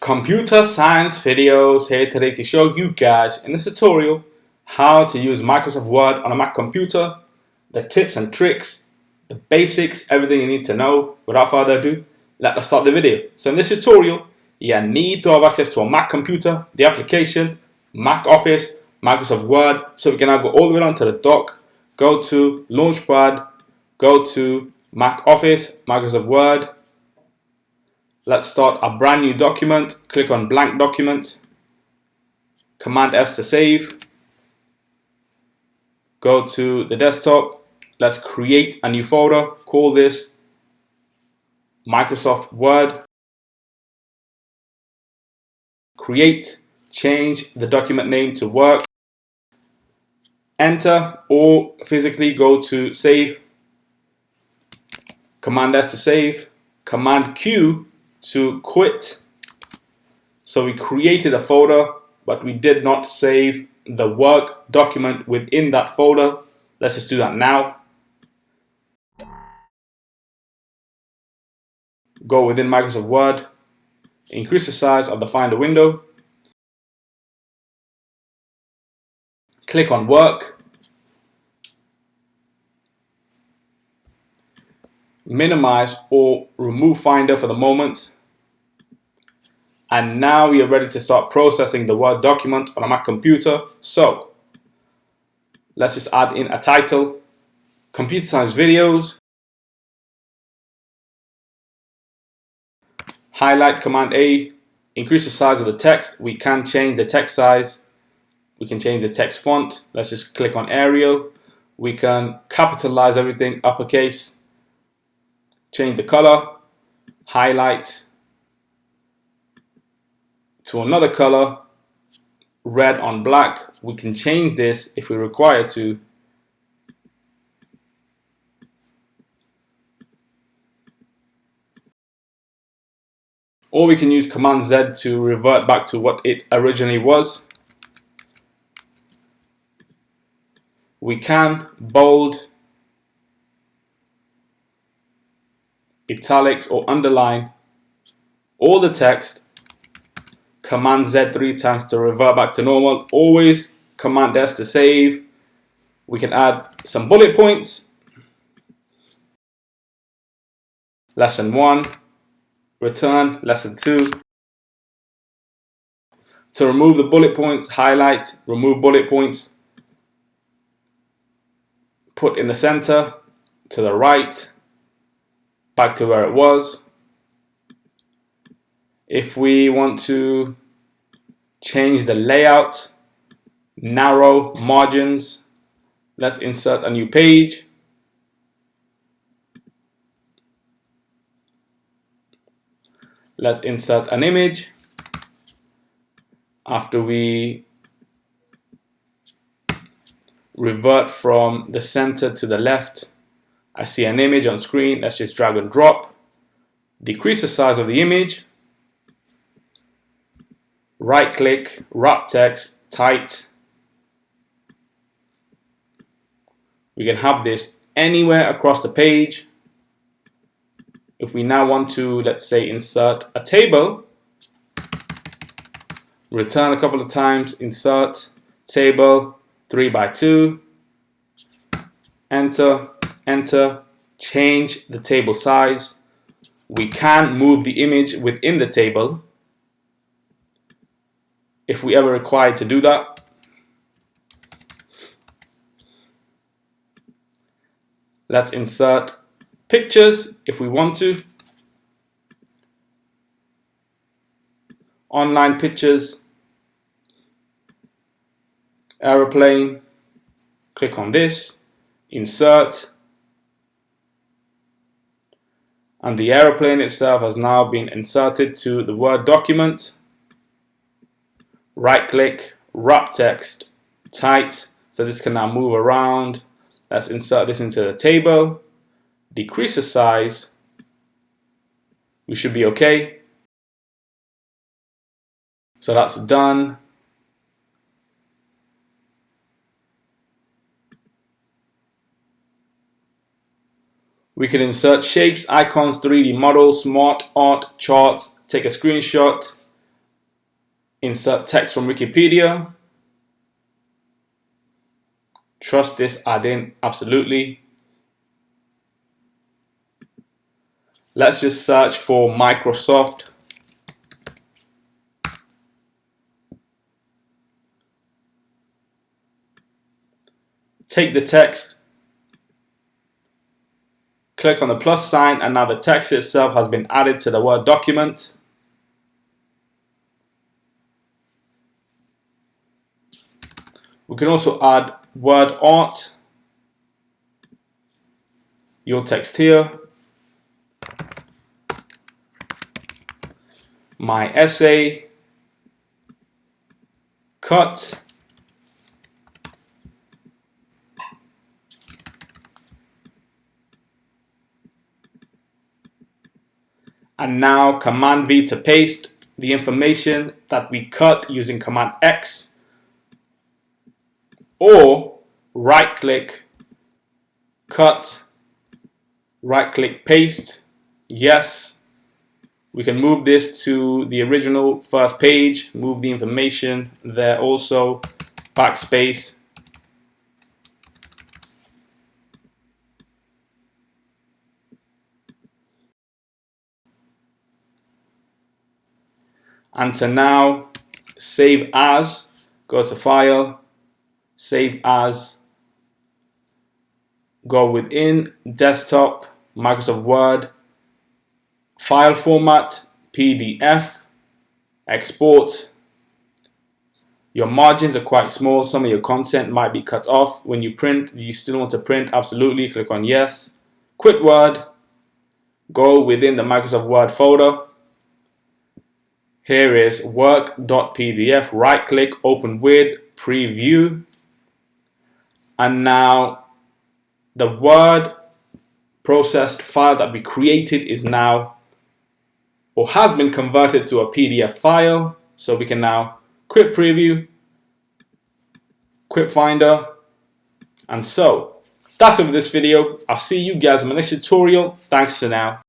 Computer science videos here today to show you guys in this tutorial how to use Microsoft Word on a Mac computer, the tips and tricks, the basics, everything you need to know. Without further ado, let's start the video. So in this tutorial, you need to have access to a Mac computer, the application, Mac Office, Microsoft Word. So we can now go all the way down to the dock, go to Launchpad, go to Mac Office, Microsoft Word. Let's start a brand new document. Click on blank document. Command S to save. Go to the desktop. Let's create a new folder. Call this Microsoft Word. Create. Change the document name to work. Enter or physically go to save. Command S to save. Command Q to quit. So we created a folder, but we did not save the work document within that folder. Let's just do that now. Go within Microsoft Word, increase the size of the Finder window. Click on work. Minimize or remove Finder for the moment. And now we are ready to start processing the Word document on a Mac computer. So let's just add in a title, computer science videos, highlight Command A, increase the size of the text. We can change the text size. We can change the text font. Let's just click on Arial. We can capitalize everything, uppercase, change the color, highlight to another color, red on black. We can change this if we require to. Or we can use Command Z to revert back to what it originally was. We can bold, italics or underline all the text. Command Z 3 times to revert back to normal. Always Command S to save. We can add some bullet points. Lesson 1. Return. Lesson 2. To remove the bullet points, highlight, remove bullet points. Put in the center, to the right, back to where it was. If we want to change the layout, narrow margins, let's insert a new page. Let's insert an image. After we revert from the center to the left, I see an image on screen. Let's just drag and drop. Decrease the size of the image. Right click, wrap text, tight. We can have this anywhere across the page. If we now want to, let's say, insert a table, return a couple of times, insert, table, 3 by 2, enter, enter, change the table size. We can move the image within the table if we ever require to do that. Let's insert pictures if we want to. Online pictures, aeroplane, click on this, insert, and the aeroplane itself has now been inserted to the Word document. Right click, wrap text, tight, so this can now move around. Let's insert this into the table, decrease the size. We should be okay. So that's done. We can insert shapes, icons, 3D models, smart art, charts, take a screenshot, Insert text from Wikipedia. Trust this add-in, absolutely. Let's just search for Microsoft. Take the text, click on the plus sign, and now the text itself has been added to the Word document. We can also add word art, your text here, my essay, cut, and now Command V to paste the information that we cut using Command X, or right click, cut, right click, paste. Yes, we can move this to the original first page, move the information there also, backspace. And to now save as, go to File, Save As, go within Desktop, Microsoft Word, File Format, PDF, Export. Your margins are quite small, some of your content might be cut off. When you print, do you still want to print? Absolutely, click on Yes. Quit Word, go within the Microsoft Word folder. Here is work.pdf, right click, open with, preview. And now the Word processed file that we created is now, or has been converted to a PDF file. So we can now quit preview, quit finder. And so that's it for this video. I'll see you guys in my next tutorial. Thanks for now.